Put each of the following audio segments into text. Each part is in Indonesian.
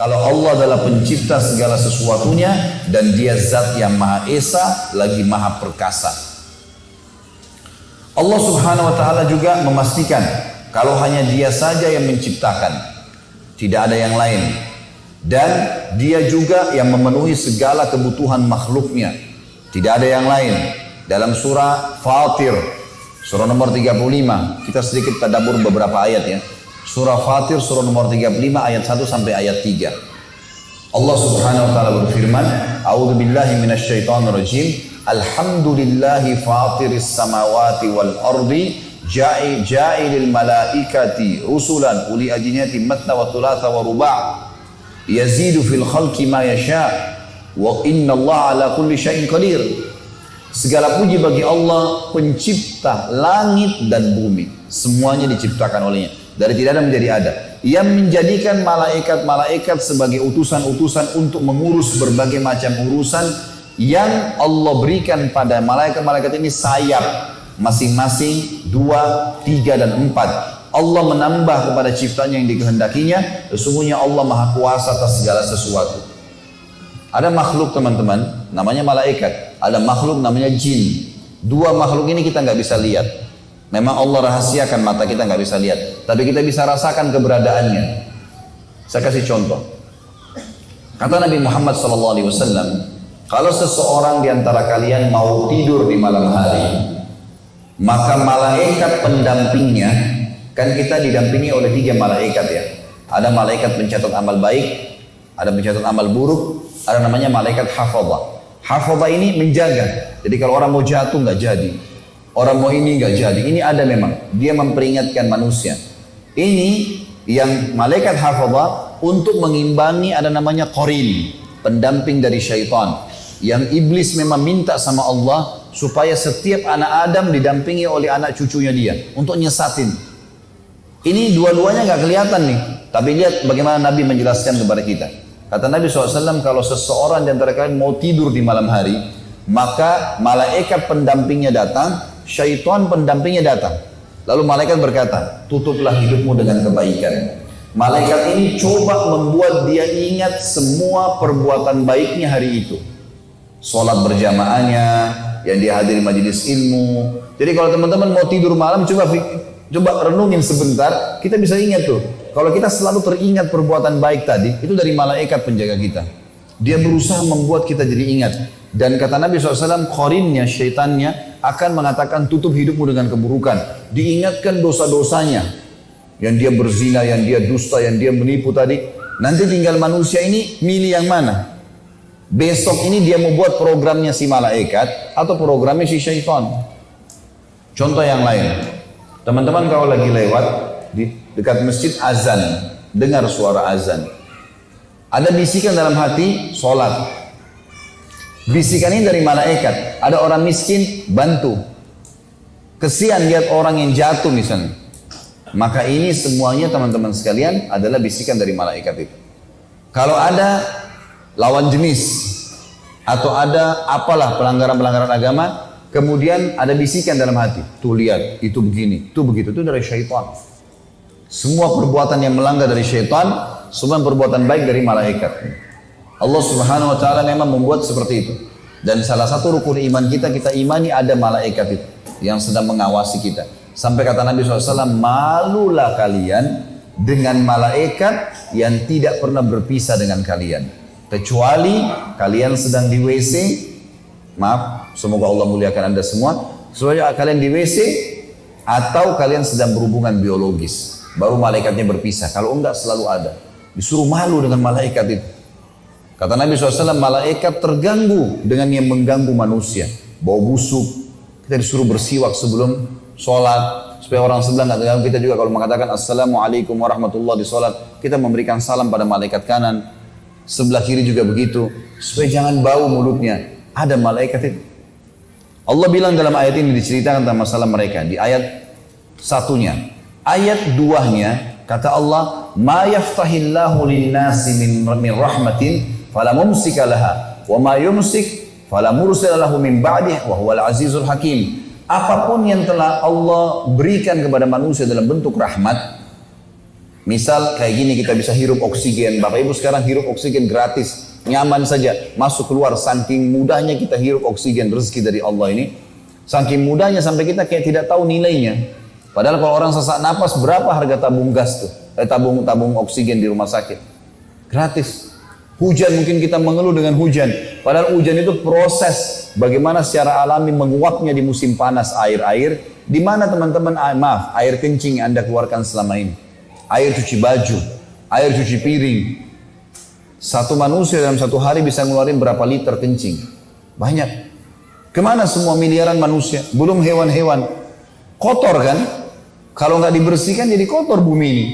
Kalau Allah adalah pencipta segala sesuatunya dan dia zat yang maha esa lagi maha perkasa. Allah subhanahu wa ta'ala juga memastikan kalau hanya dia saja yang menciptakan, tidak ada yang lain. Dan dia juga yang memenuhi segala kebutuhan makhluknya, tidak ada yang lain. Dalam surah Fatir, surah nomor 35, kita sedikit tadabbur beberapa ayat ya. Surah Fatir, surah nomor 35, ayat 1 sampai ayat 3. Allah subhanahu wa ta'ala berfirman, A'udhu billahi minasyaitonir rajim, Alhamdulillahi fatiris samawati wal ardi, ja'ilil malaikati rusulan uli ajnihati matna wa thulatha wa ruba' yazidu fil khalqi ma yasha' wa inna Allah ala kulli syai'in qadir. Segala puji bagi Allah pencipta langit dan bumi, semuanya diciptakan olehnya dari tidak ada menjadi ada, yang menjadikan malaikat-malaikat sebagai utusan-utusan untuk mengurus berbagai macam urusan yang Allah berikan pada malaikat-malaikat ini sayap masing-masing 2, 3 dan 4. Allah menambah kepada ciptanya yang dikehendakinya. Sesungguhnya Allah maha kuasa atas segala sesuatu. Ada makhluk teman-teman namanya malaikat, ada makhluk namanya jin. Dua makhluk ini kita nggak bisa lihat. Memang Allah rahasiakan, mata kita nggak bisa lihat, tapi kita bisa rasakan keberadaannya. Saya kasih contoh. Kata Nabi Muhammad SAW, kalau seseorang di antara kalian mau tidur di malam hari, maka malaikat pendampingnya, kan kita didampingi oleh 3 malaikat ya. Ada malaikat pencatat amal baik, ada pencatat amal buruk, ada namanya malaikat hafadhah. Hafadhah ini menjaga. Jadi kalau orang mau jatuh nggak jadi, orang mau ini nggak jadi. Ini ada memang. Dia memperingatkan manusia. Ini yang malaikat hafadhah untuk mengimbangi ada namanya qarin, pendamping dari syaitan. Yang iblis memang minta sama Allah supaya setiap anak Adam didampingi oleh anak cucunya dia untuk nyesatin. Ini dua-duanya nggak kelihatan nih, tapi lihat bagaimana Nabi menjelaskan kepada kita. Kata Nabi SAW, kalau seseorang di antara kalian mau tidur di malam hari, maka malaikat pendampingnya datang, syaitan pendampingnya datang. Lalu malaikat berkata, tutuplah hidupmu dengan kebaikan. Malaikat ini coba membuat dia ingat semua perbuatan baiknya hari itu. Sholat berjamaahnya, yang dia hadiri majelis ilmu. Jadi kalau teman-teman mau tidur malam, coba renungin sebentar, kita bisa ingat tuh. Kalau kita selalu teringat perbuatan baik tadi, itu dari malaikat penjaga kita. Dia berusaha membuat kita jadi ingat. Dan kata Nabi SAW, qarinnya, syaitannya akan mengatakan tutup hidupmu dengan keburukan. Diingatkan dosa-dosanya. Yang dia berzina, yang dia dusta, yang dia menipu tadi. Nanti tinggal manusia ini milih yang mana. Besok ini dia mau buat programnya si malaikat atau programnya si syaitan. Contoh yang lain. Teman-teman kalau lagi lewat di dekat masjid azan, dengar suara azan. Ada bisikan dalam hati, sholat. Bisikan ini dari malaikat. Ada orang miskin, bantu. Kesian lihat orang yang jatuh misalnya. Maka ini semuanya teman-teman sekalian adalah bisikan dari malaikat itu. Kalau ada lawan jenis atau ada apalah pelanggaran-pelanggaran agama, kemudian ada bisikan dalam hati. Tuh lihat, itu begini, itu begitu. Itu dari syaitan. Semua perbuatan yang melanggar dari syaitan, semua perbuatan baik dari malaikat. Allah Subhanahu wa ta'ala memang membuat seperti itu. Dan salah satu rukun iman kita imani ada malaikat itu yang sedang mengawasi kita. Sampai kata Nabi SAW, malulah kalian dengan malaikat yang tidak pernah berpisah dengan kalian. Kecuali kalian sedang di WC, maaf, semoga Allah muliakan Anda semua, supaya kalian di WC atau kalian sedang berhubungan biologis. Baru malaikatnya berpisah. Kalau enggak selalu ada. Disuruh malu dengan malaikat itu. Kata Nabi SAW, malaikat terganggu dengan yang mengganggu manusia. Bau busuk. Kita disuruh bersiwak sebelum sholat. Supaya orang sebelah nggak terganggu. Kita juga kalau mengatakan Assalamualaikum warahmatullahi di sholat, kita memberikan salam pada malaikat kanan. Sebelah kiri juga begitu. Supaya jangan bau mulutnya. Ada malaikat itu. Allah bilang dalam ayat ini diceritakan tentang masalah mereka. Di ayat satunya. Ayat 2-nya kata Allah, "Ma yaftahillahu lin-nasi min rahmatin fala mumsika laha wa ma yumsik fala mursila lahu min ba'dihi wa huwal azizul hakim." Apapun yang telah Allah berikan kepada manusia dalam bentuk rahmat, Misal kayak gini kita bisa hirup oksigen. Bapak Ibu sekarang hirup oksigen gratis, nyaman saja, masuk keluar. Saking mudahnya kita hirup oksigen, rezeki dari Allah ini. Saking mudahnya sampai kita kayak tidak tahu nilainya. Padahal kalau orang sesak napas, berapa harga tabung gas tuh? Tabung oksigen di rumah sakit. Gratis. Hujan mungkin kita mengeluh dengan hujan. Padahal hujan itu proses bagaimana secara alami menguapnya di musim panas air-air. Di mana teman-teman, air kencing yang Anda keluarkan selama ini. Air cuci baju, air cuci piring. Satu manusia dalam satu hari bisa ngeluarin berapa liter kencing? Banyak. Kemana semua miliaran manusia? Belum hewan-hewan. Kotor kan? Kalau nggak dibersihkan jadi kotor bumi ini.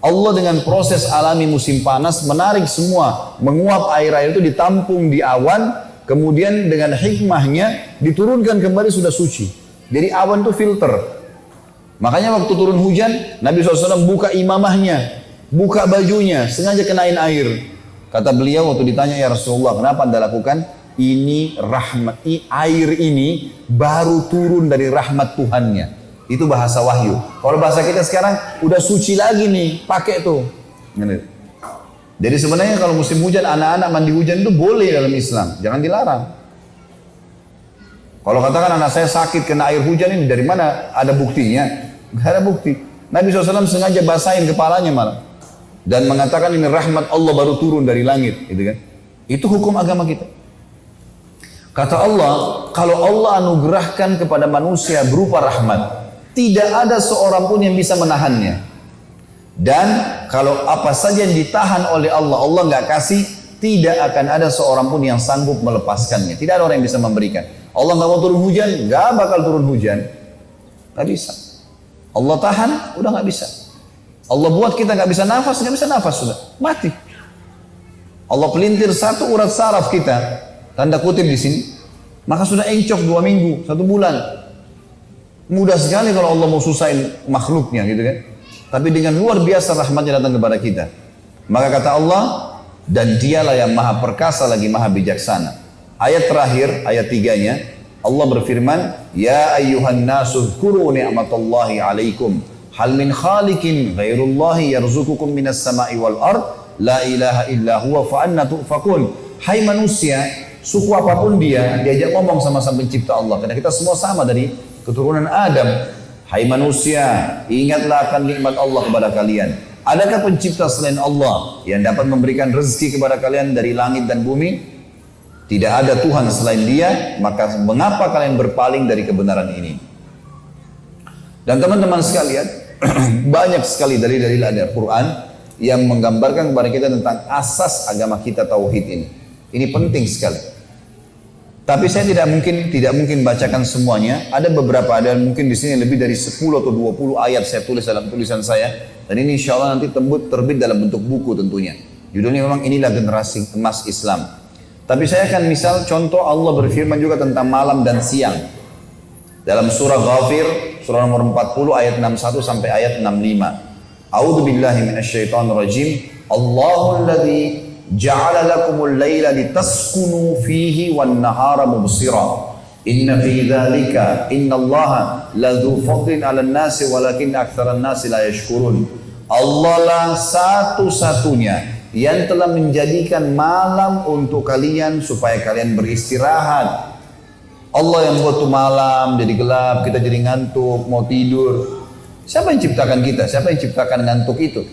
Allah dengan proses alami musim panas menarik semua. Menguap air-air itu ditampung di awan. Kemudian dengan hikmahnya diturunkan kembali sudah suci. Jadi awan itu filter. Makanya waktu turun hujan, Nabi SAW buka imamahnya, buka bajunya, sengaja kenain air. Kata beliau waktu ditanya, ya Rasulullah, kenapa Anda lakukan? Ini rahmat, air ini baru turun dari rahmat Tuhannya. Itu bahasa wahyu. Kalau bahasa kita sekarang, udah suci lagi nih, pakai tuh. Jadi sebenarnya kalau musim hujan, anak-anak mandi hujan itu boleh dalam Islam, jangan dilarang. Kalau katakan anak saya sakit kena air hujan ini, dari mana ada buktinya? Gak ada bukti. Nabi SAW sengaja basahin kepalanya malah. Dan mengatakan ini rahmat Allah baru turun dari langit. Gitu kan? Itu hukum agama kita. Kata Allah, kalau Allah anugerahkan kepada manusia berupa rahmat, tidak ada seorang pun yang bisa menahannya. Dan kalau apa saja yang ditahan oleh Allah, Allah gak kasih, tidak akan ada seorang pun yang sanggup melepaskannya. Tidak ada orang yang bisa memberikan. Allah gak mau turun hujan, gak bakal turun hujan. Gak bisa. Allah tahan, udah nggak bisa. Allah buat kita nggak bisa nafas sudah mati. Allah pelintir satu urat saraf kita, tanda kutip di sini, maka sudah encok 2 minggu, 1 bulan. Mudah sekali kalau Allah mau susahin makhluknya, gitu kan? Tapi dengan luar biasa rahmatnya datang kepada kita. Maka kata Allah, dan Dialah yang maha perkasa lagi maha bijaksana. Ayat terakhir, ayat 3-nya. Allah berfirman, Ya ayyuhan nasu dzkuru ni'matallahi alaikum. Hal min khaliqin ghairullahi yarzukukum minas sama'i wal ard. La ilaha illa huwa fa'anna tu'fakun. Hai manusia, suku apapun dia, diajak ngomong sama sang pencipta Allah. Karena kita semua sama dari keturunan Adam. Hai manusia, ingatlah akan nikmat Allah kepada kalian. Adakah pencipta selain Allah yang dapat memberikan rezeki kepada kalian dari langit dan bumi? Tidak ada Tuhan selain Dia, maka mengapa kalian berpaling dari kebenaran ini? Dan teman-teman sekalian, banyak sekali dalil-dalil Al-Quran yang menggambarkan kepada kita tentang asas agama kita tauhid ini. Ini penting sekali. Tapi saya tidak mungkin bacakan semuanya. Ada beberapa, ada mungkin di sini lebih dari 10 atau 20 ayat saya tulis dalam tulisan saya. Dan ini insya Allah nanti terbit dalam bentuk buku tentunya. Judulnya memang inilah generasi emas Islam. Tapi saya akan misal contoh Allah berfirman juga tentang malam dan siang. Dalam surah Ghafir, surah nomor 40 ayat 61 sampai ayat 65. A'udzu billahi minasyaitonir rajim. Allahul ladzi ja'ala lakumul laila litaskunu fihi wan nahara mubsira. Inna fi dzalika innallaha ladzu fadlin 'alan nasi walakin aktsaran nasi la yashkurun. Allah lah satu-satunya yang telah menjadikan malam untuk kalian supaya kalian beristirahat. Allah yang buat tuh malam jadi gelap, kita jadi ngantuk, mau tidur. Siapa yang ciptakan kita? Siapa yang ciptakan ngantuk itu?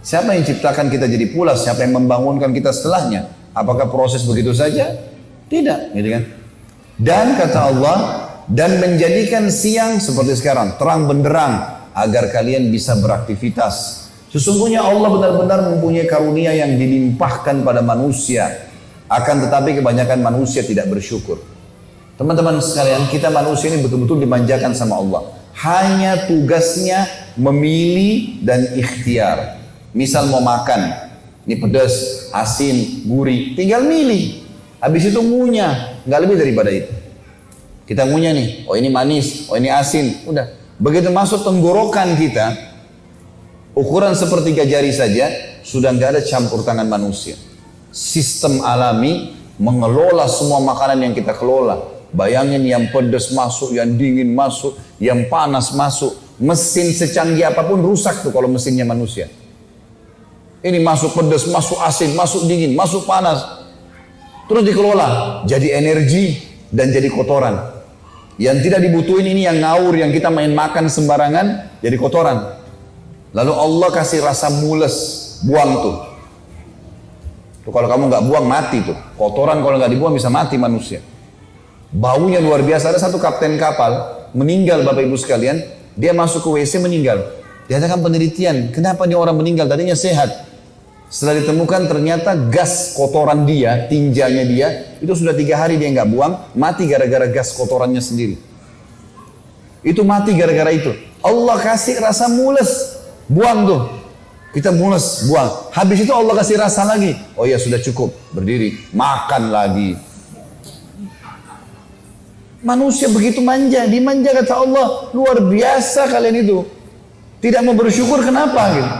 Siapa yang ciptakan kita jadi pulas? Siapa yang membangunkan kita setelahnya? Apakah proses begitu saja? Tidak, gitu kan? Dan kata Allah, dan menjadikan siang seperti sekarang, terang benderang, agar kalian bisa beraktivitas. Sesungguhnya Allah benar-benar mempunyai karunia yang dilimpahkan pada manusia. Akan tetapi kebanyakan manusia tidak bersyukur. Teman-teman sekalian, kita manusia ini betul-betul dimanjakan sama Allah. Hanya tugasnya memilih dan ikhtiar. Misal mau makan, ini pedas, asin, gurih, tinggal milih. Habis itu ngunyah, nggak lebih daripada itu. Kita ngunyah nih, oh ini manis, oh ini asin, udah. Begitu masuk tenggorokan kita, ukuran sepertiga jari saja, sudah nggak ada campur tangan manusia. Sistem alami mengelola semua makanan yang kita kelola. Bayangin yang pedas masuk, yang dingin masuk, yang panas masuk. Mesin secanggih apapun rusak tuh kalau mesinnya manusia. Ini masuk pedas, masuk asin, masuk dingin, masuk panas. Terus dikelola, jadi energi dan jadi kotoran. Yang tidak dibutuhin ini yang ngawur, yang kita main makan sembarangan, jadi kotoran. Lalu Allah kasih rasa mules, buang tuh. Tuh kalau kamu nggak buang mati tuh. Kotoran kalau nggak dibuang bisa mati manusia. Baunya luar biasa. Ada satu kapten kapal meninggal, Bapak Ibu sekalian. Dia masuk ke WC meninggal. Diadakan penelitian, kenapa nih orang meninggal? Tadinya sehat. Setelah ditemukan ternyata gas kotoran dia, tinjanya dia, itu sudah 3 hari dia nggak buang, mati gara-gara gas kotorannya sendiri. Itu mati gara-gara itu. Allah kasih rasa mules, buang tuh. Kita mules, buang. Habis itu Allah kasih rasa lagi. Oh ya sudah cukup, berdiri, makan lagi. Manusia begitu manja, dimanja kata Allah, luar biasa kalian itu. Tidak mau bersyukur kenapa gitu?